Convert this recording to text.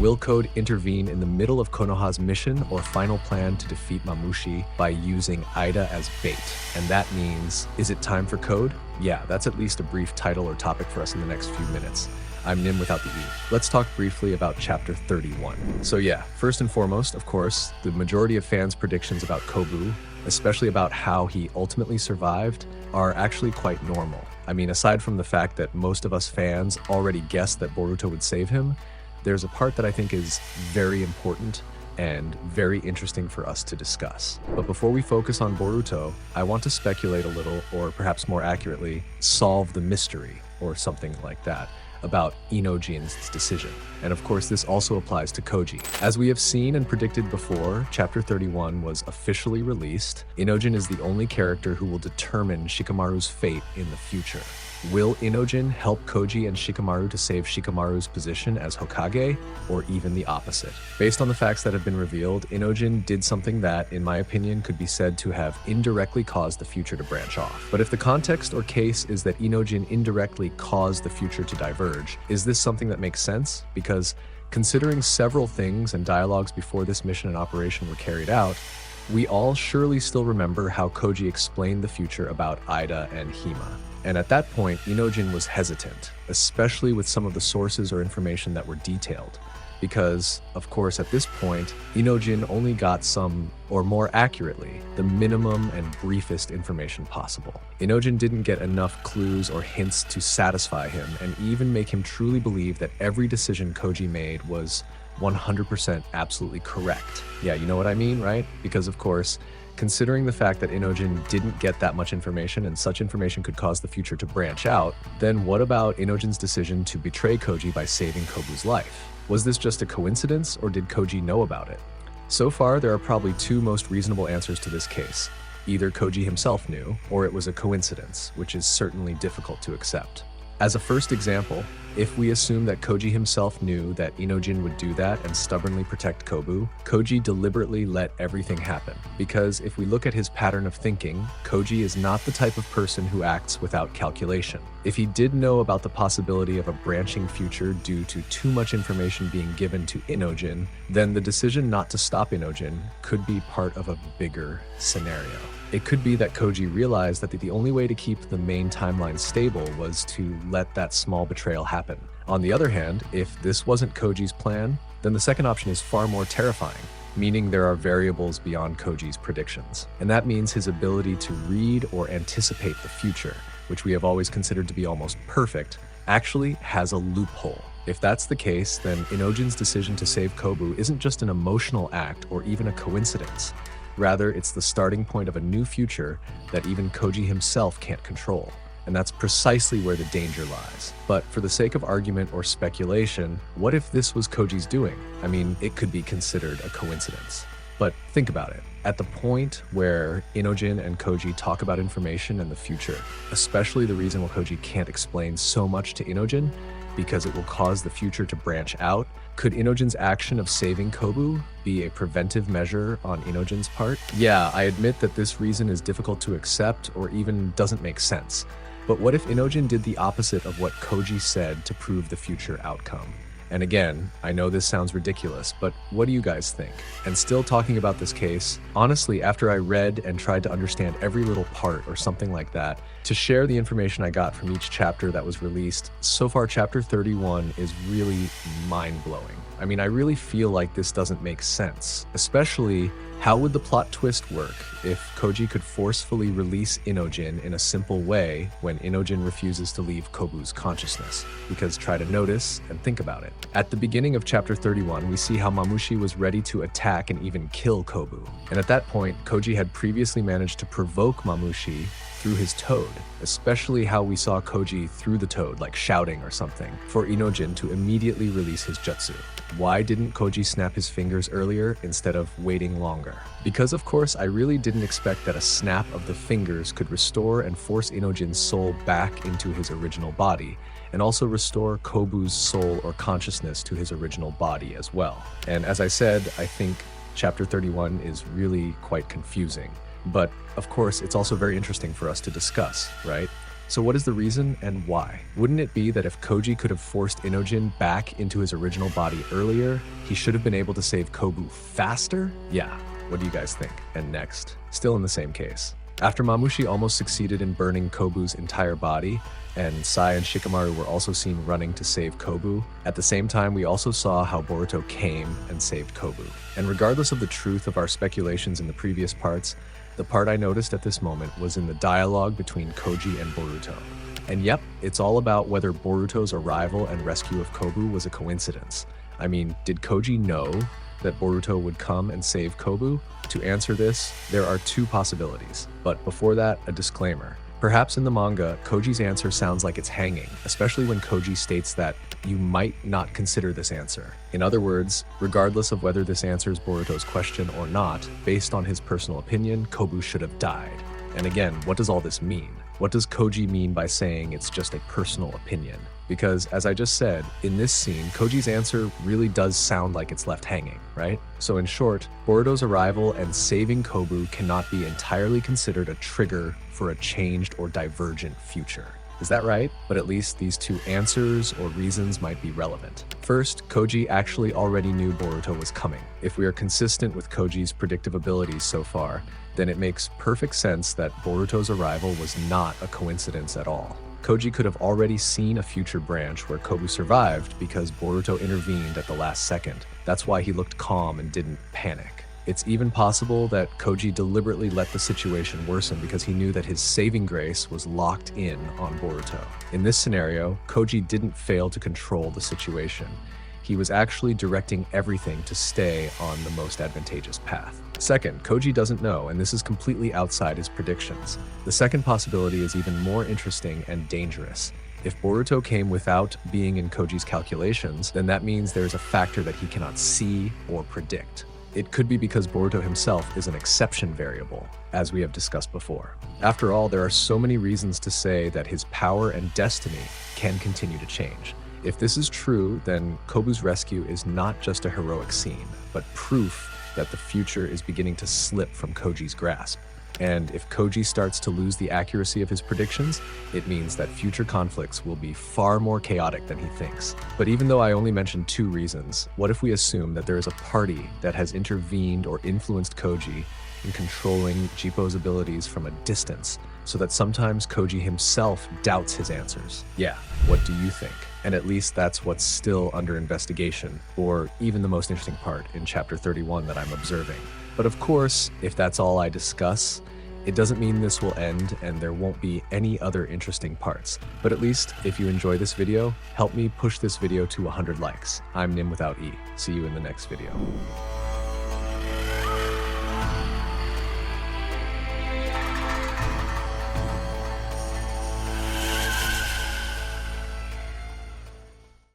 Will Code intervene in the middle of Konoha's mission or final plan to defeat Mamushi by using Ida as bait? And that means, is it time for Code? Yeah, that's at least a brief title or topic for us in the next few minutes. I'm Nim without the E. Let's talk briefly about Chapter 31. So yeah, first and foremost, of course, the majority of fans' predictions about Kobu, especially about how he ultimately survived, are actually quite normal. I mean, aside from the fact that most of us fans already guessed that Boruto would save him, there's a part that I think is very important and very interesting for us to discuss. But before we focus on Boruto, I want to speculate a little, or perhaps more accurately, solve the mystery, or something like that, about Inojin's decision. And of course, this also applies to Koji. As we have seen and predicted before, Chapter 31 was officially released. Inojin is the only character who will determine Shikamaru's fate in the future. Will Inojin help Koji and Shikamaru to save Shikamaru's position as Hokage, or even the opposite? Based on the facts that have been revealed, Inojin did something that, in my opinion, could be said to have indirectly caused the future to branch off. But if the context or case is that Inojin indirectly caused the future to diverge, is this something that makes sense? Because considering several things and dialogues before this mission and operation were carried out, we all surely still remember how Koji explained the future about Ida and Hima. And at that point, Inojin was hesitant, especially with some of the sources or information that were detailed. Because, of course, at this point, Inojin only got some, or more accurately, the minimum and briefest information possible. Inojin didn't get enough clues or hints to satisfy him and even make him truly believe that every decision Koji made was 100% absolutely correct. Yeah, you know what I mean, right? Because, of course, considering the fact that Inojin didn't get that much information and such information could cause the future to branch out, then what about Inojin's decision to betray Koji by saving Kobu's life? Was this just a coincidence, or did Koji know about it? So far, there are probably two most reasonable answers to this case. Either Koji himself knew, or it was a coincidence, which is certainly difficult to accept. As a first example, if we assume that Koji himself knew that Inojin would do that and stubbornly protect Kobu, Koji deliberately let everything happen. Because if we look at his pattern of thinking, Koji is not the type of person who acts without calculation. If he did know about the possibility of a branching future due to too much information being given to Inojin, then the decision not to stop Inojin could be part of a bigger scenario. It could be that Koji realized that the only way to keep the main timeline stable was to let that small betrayal happen. On the other hand, if this wasn't Koji's plan, then the second option is far more terrifying, meaning there are variables beyond Koji's predictions. And that means his ability to read or anticipate the future, which we have always considered to be almost perfect, actually has a loophole. If that's the case, then Inojin's decision to save Kobu isn't just an emotional act or even a coincidence. Rather, it's the starting point of a new future that even Koji himself can't control. And that's precisely where the danger lies. But for the sake of argument or speculation, what if this was Koji's doing? I mean, it could be considered a coincidence. But think about it. At the point where Inojin and Koji talk about information and the future, especially the reason why Koji can't explain so much to Inojin, because it will cause the future to branch out, could Inojin's action of saving Kobu be a preventive measure on Inojin's part? Yeah, I admit that this reason is difficult to accept or even doesn't make sense. But what if Inojin did the opposite of what Koji said to prove the future outcome? And again, I know this sounds ridiculous, but what do you guys think? And still talking about this case, honestly, after I read and tried to understand every little part or something like that, to share the information I got from each chapter that was released, so far Chapter 31 is really mind-blowing. I mean, I really feel like this doesn't make sense, especially how would the plot twist work if Koji could forcefully release Inojin in a simple way when Inojin refuses to leave Kobu's consciousness? Because try to notice and think about it. At the beginning of Chapter 31, we see how Mamushi was ready to attack and even kill Kobu. And at that point, Koji had previously managed to provoke Mamushi through his toad, especially how we saw Koji through the toad, like shouting or something, for Inojin to immediately release his jutsu. Why didn't Koji snap his fingers earlier instead of waiting longer? Because of course I really didn't expect that a snap of the fingers could restore and force Inojin's soul back into his original body, and also restore Kobu's soul or consciousness to his original body as well. And as I said, I think Chapter 31 is really quite confusing. But of course, it's also very interesting for us to discuss, right? So what is the reason and why? Wouldn't it be that if Koji could have forced Inojin back into his original body earlier, he should have been able to save Kobu faster? Yeah, what do you guys think? And next, still in the same case. After Mamushi almost succeeded in burning Kobu's entire body, and Sai and Shikamaru were also seen running to save Kobu, at the same time we also saw how Boruto came and saved Kobu. And regardless of the truth of our speculations in the previous parts, the part I noticed at this moment was in the dialogue between Koji and Boruto. And yep, it's all about whether Boruto's arrival and rescue of Kobu was a coincidence. I mean, did Koji know that Boruto would come and save Kobu? To answer this, there are two possibilities. But before that, a disclaimer. Perhaps in the manga, Koji's answer sounds like it's hanging, especially when Koji states that you might not consider this answer. In other words, regardless of whether this answers Boruto's question or not, based on his personal opinion, Kobu should have died. And again, what does all this mean? What does Koji mean by saying it's just a personal opinion? Because, as I just said, in this scene, Koji's answer really does sound like it's left hanging, right? So in short, Boruto's arrival and saving Kobu cannot be entirely considered a trigger for a changed or divergent future. Is that right? But at least these two answers or reasons might be relevant. First, Koji actually already knew Boruto was coming. If we are consistent with Koji's predictive abilities so far, then it makes perfect sense that Boruto's arrival was not a coincidence at all. Koji could have already seen a future branch where Kobu survived because Boruto intervened at the last second. That's why he looked calm and didn't panic. It's even possible that Koji deliberately let the situation worsen because he knew that his saving grace was locked in on Boruto. In this scenario, Koji didn't fail to control the situation. He was actually directing everything to stay on the most advantageous path. Second, Koji doesn't know, and this is completely outside his predictions. The second possibility is even more interesting and dangerous. If Boruto came without being in Koji's calculations, then that means there's a factor that he cannot see or predict. It could be because Boruto himself is an exception variable, as we have discussed before. After all, there are so many reasons to say that his power and destiny can continue to change. If this is true, then Kobu's rescue is not just a heroic scene, but proof that the future is beginning to slip from Koji's grasp. And if Koji starts to lose the accuracy of his predictions, it means that future conflicts will be far more chaotic than he thinks. But even though I only mentioned two reasons, what if we assume that there is a party that has intervened or influenced Koji in controlling Jippo's abilities from a distance, so that sometimes Koji himself doubts his answers? Yeah, what do you think? And at least that's what's still under investigation, or even the most interesting part in chapter 31 that I'm observing. But of course, if that's all I discuss, it doesn't mean this will end and there won't be any other interesting parts. But at least, if you enjoy this video, help me push this video to 100 likes. I'm Nim without E. See you in the next video.